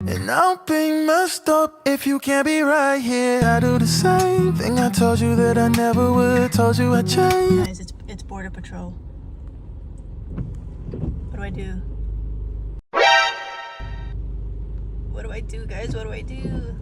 And I'll be messed up if you can't be right here. I do the same thing I told you that I never would. Told you I'd change. Guys, it's border patrol. What do I do? What do I do, guys? What do I do?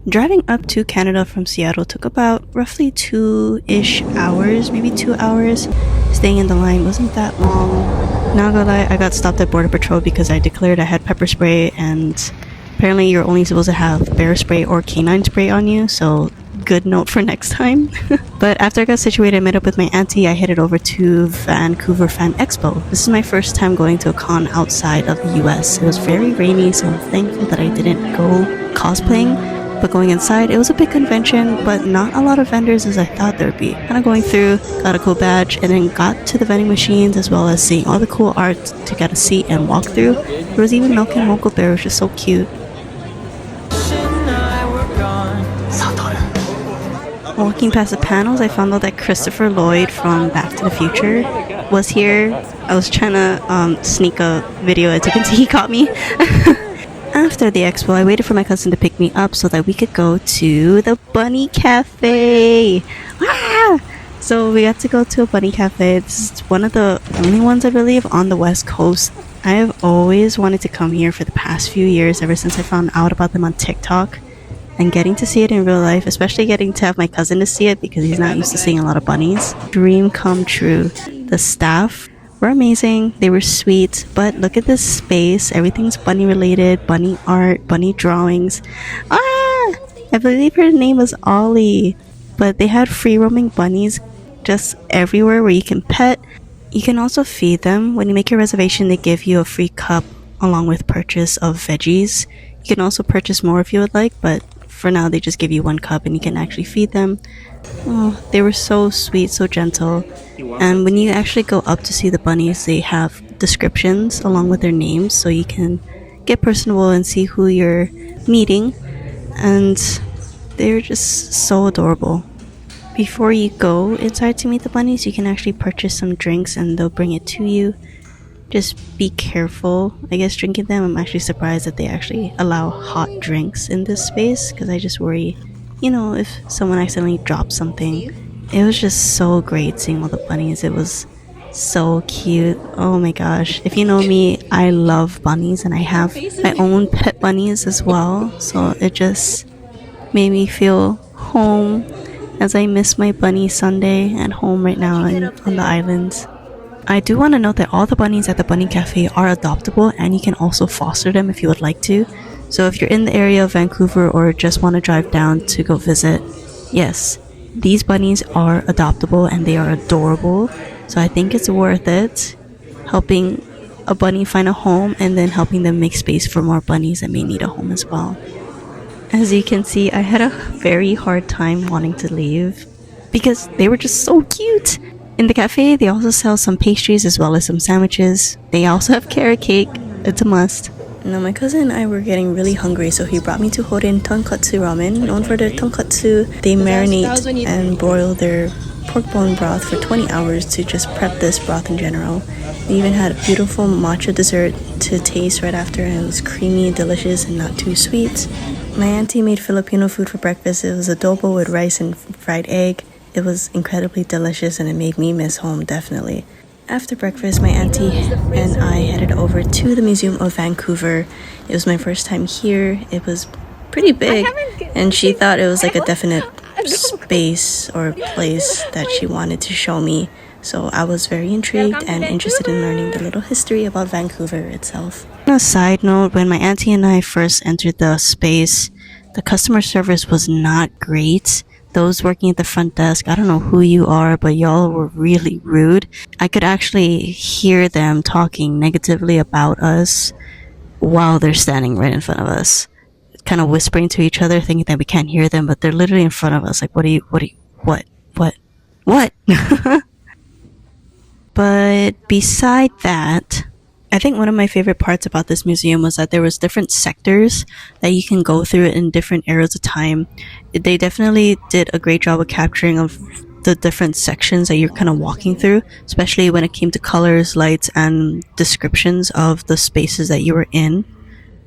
Driving up to Canada from Seattle took about roughly 2-ish hours, maybe 2 hours. Staying in the line wasn't that long. Not gonna lie, I got stopped at Border Patrol because I declared I had pepper spray, and apparently you're only supposed to have bear spray or canine spray on you, so good note for next time. But after I got situated, I met up with my auntie. I headed over to Vancouver Fan Expo. This is my first time going to a con outside of the US. It was very rainy, so I'm thankful that I didn't go cosplaying. But going inside, it was a big convention, but not a lot of vendors as I thought there'd be. Kind of going through, got a cool badge, and then got to the vending machines as well as seeing all the cool art to get a seat and walk through. There was even milking Mocha Bear, which is so cute. Walking past the panels, I found out that Christopher Lloyd from Back to the Future was here. I was trying to sneak a video, as you can see he caught me. After the expo, I waited for my cousin to pick me up so that we could go to the Bunny Cafe. Ah! So we got to go to a Bunny Cafe. This is one of the only ones, I believe, on the West Coast. I have always wanted to come here for the past few years, ever since I found out about them on TikTok. And getting to see it in real life, especially getting to have my cousin to see it because he's not used to seeing a lot of bunnies. Dream come true. The staff were amazing, they were sweet, but look at this space. Everything's bunny related, bunny art, bunny drawings. I believe her name was Ollie. But they had free roaming bunnies just everywhere where you can pet. You can also feed them. When you make your reservation, they give you a free cup along with purchase of veggies. You can also purchase more if you would like, but for now they just give you 1 cup and you can actually feed them. Oh, they were so sweet, so gentle. And when you actually go up to see the bunnies, they have descriptions along with their names, so you can get personable and see who you're meeting. And they're just so adorable. Before you go inside to meet the bunnies, you can actually purchase some drinks and they'll bring it to you. Just be careful, I guess, drinking them. I'm actually surprised that they actually allow hot drinks in this space, because I just worry, you know, if someone accidentally drops something. It was just so great seeing all the bunnies. It was so cute. Oh my gosh. If you know me, I love bunnies and I have my own pet bunnies as well. So it just made me feel home as I miss my bunny Sunday at home right now on the islands. I do want to note that all the bunnies at the Bunny Cafe are adoptable and you can also foster them if you would like to. So if you're in the area of Vancouver or just want to drive down to go visit, yes, these bunnies are adoptable and they are adorable. So I think it's worth it helping a bunny find a home and then helping them make space for more bunnies that may need a home as well. As you can see, I had a very hard time wanting to leave because they were just so cute. In the cafe, they also sell some pastries as well as some sandwiches. They also have carrot cake. It's a must. Now my cousin and I were getting really hungry, so he brought me to Horin Tonkatsu Ramen. Known for their tonkatsu, they marinate and broil their pork bone broth for 20 hours to just prep this broth in general. They even had a beautiful matcha dessert to taste right after, and it was creamy, delicious, and not too sweet. My auntie made Filipino food for breakfast. It was adobo with rice and fried egg. It was incredibly delicious and it made me miss home, definitely. After breakfast, my auntie and I headed over to the Museum of Vancouver. It was my first time here. It was pretty big and she thought it was like a definite space or place that she wanted to show me. So I was very intrigued and interested in learning the little history about Vancouver itself. On a side note, when my auntie and I first entered the space, the customer service was not great. Those working at the front desk, I don't know who you are, but y'all were really rude. I could actually hear them talking negatively about us while they're standing right in front of us. Kind of whispering to each other, thinking that we can't hear them, but they're literally in front of us. Like, what? But beside that, I think one of my favorite parts about this museum was that there was different sectors that you can go through in different eras of time. They definitely did a great job of capturing of the different sections that you're kind of walking through, especially when it came to colors, lights, and descriptions of the spaces that you were in.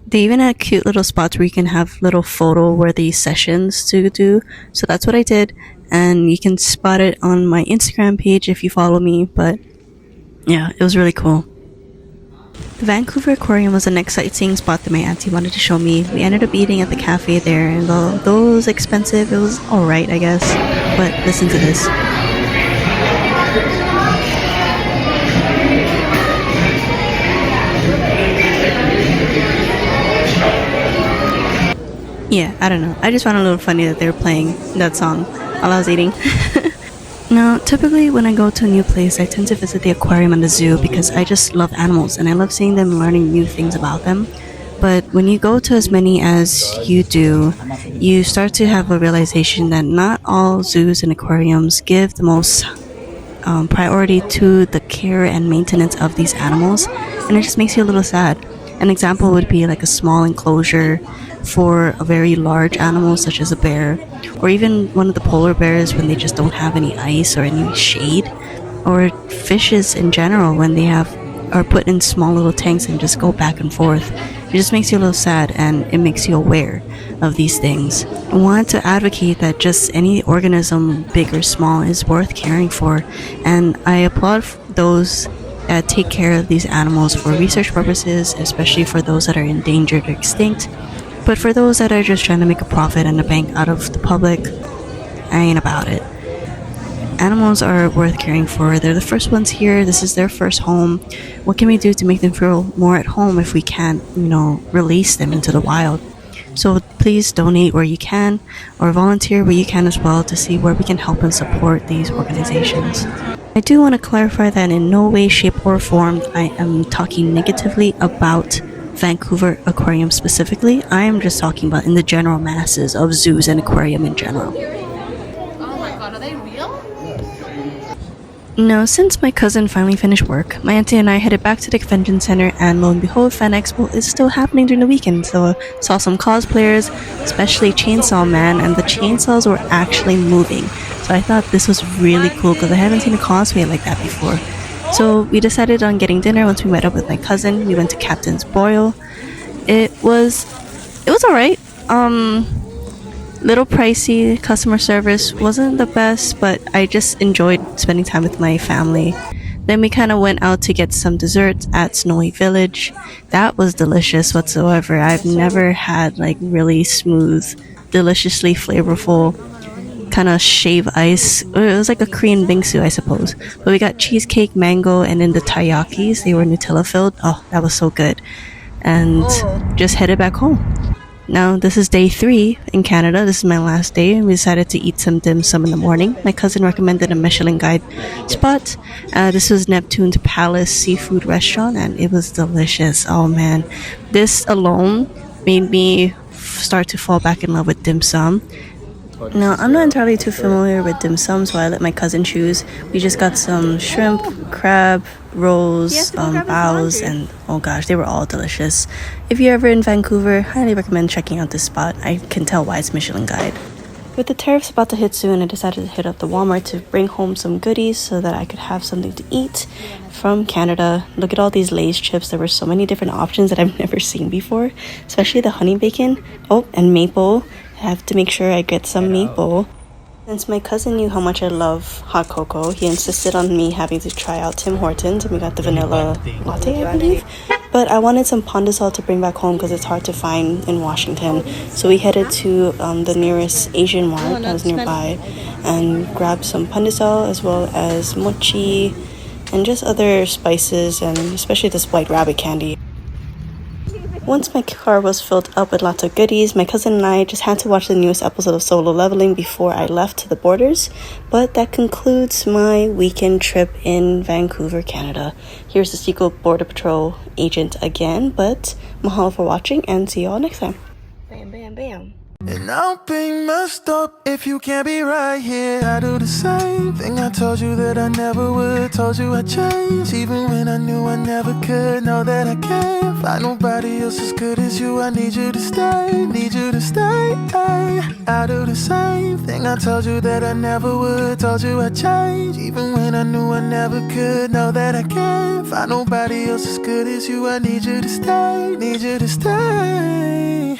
They even had cute little spots where you can have little photo worthy sessions to do. So that's what I did. And you can spot it on my Instagram page if you follow me. But yeah, it was really cool. The Vancouver Aquarium was the next sightseeing spot that my auntie wanted to show me. We ended up eating at the cafe there, and though it was expensive, it was alright, I guess. But listen to this. Yeah, I don't know. I just found it a little funny that they were playing that song while I was eating. Now, typically when I go to a new place, I tend to visit the aquarium and the zoo because I just love animals and I love seeing them and learning new things about them. But when you go to as many as you do, you start to have a realization that not all zoos and aquariums give the most priority to the care and maintenance of these animals, and it just makes you a little sad. An example would be like a small enclosure for a very large animal such as a bear, or even one of the polar bears when they just don't have any ice or any shade, or fishes in general when they are put in small little tanks and just go back and forth. It just makes you a little sad, and it makes you aware of these things. I want to advocate that just any organism, big or small, is worth caring for, and I applaud those that take care of these animals for research purposes, especially for those that are endangered or extinct. But for those that are just trying to make a profit and a bank out of the public, I ain't about it. Animals are worth caring for. They're the first ones here. This is their first home. What can we do to make them feel more at home if we can't, release them into the wild? So please donate where you can, or volunteer where you can as well, to see where we can help and support these organizations. I do want to clarify that in no way, shape, or form I am talking negatively about Vancouver Aquarium specifically. I am just talking about in the general masses of zoos and aquarium in general. Oh my god, are they real? Now, since my cousin finally finished work, my auntie and I headed back to the convention center, and lo and behold, Fan Expo is still happening during the weekend. So saw some cosplayers, especially Chainsaw Man, and the chainsaws were actually moving. So I thought this was really cool because I haven't seen a cosplay like that before. So we decided on getting dinner once we met up with my cousin. We went to Captain's Broil. It was alright. Little pricey. Customer service wasn't the best, but I just enjoyed spending time with my family. Then we kind of went out to get some desserts at Snowy Village. That was delicious whatsoever. I've never had like really smooth, deliciously flavorful kind of shave ice. It was like a Korean bingsu, I suppose. But we got cheesecake, mango, and then the taiyakis. They were Nutella filled. Oh, that was so good. And just headed back home. Now, this is day 3 in Canada. This is my last day, and we decided to eat some dim sum in the morning. My cousin recommended a Michelin guide spot. This was Neptune's Palace Seafood Restaurant, and it was delicious. Oh man, this alone made me start to fall back in love with dim sum. Now, I'm not entirely too familiar with dim sum, so I let my cousin choose. We just got some shrimp, crab, rolls, baos, and oh gosh, they were all delicious. If you're ever in Vancouver, highly recommend checking out this spot. I can tell why it's Michelin Guide. With the tariffs about to hit soon, I decided to hit up the Walmart to bring home some goodies so that I could have something to eat from Canada. Look at all these Lay's chips. There were so many different options that I've never seen before, especially the honey bacon. Oh, and maple. I have to make sure I get some maple. Since my cousin knew how much I love hot cocoa, he insisted on me having to try out Tim Hortons, and we got the vanilla latte, I believe. But I wanted some pandesal to bring back home because it's hard to find in Washington. So we headed to the nearest Asian mart that was nearby and grabbed some pandesal as well as mochi and just other spices, and especially this white rabbit candy. Once my car was filled up with lots of goodies, my cousin and I just had to watch the newest episode of Solo Leveling before I left to the borders. But that concludes my weekend trip in Vancouver, Canada. Here's the Secret Border Patrol agent again, but mahalo for watching, and see you all next time. Bam, bam, bam. And I'll be messed up if you can't be right here. I do the same thing I told you that I never would. Told you I'd change even when I knew I never could. Know that I can't Find nobody else as good as you. I need you to stay, need you to stay. I do the same thing I told you that I never would. Told you I'd change, even when I knew I never could. Know that I can't find nobody else as good as you. I need you to stay, need you to stay.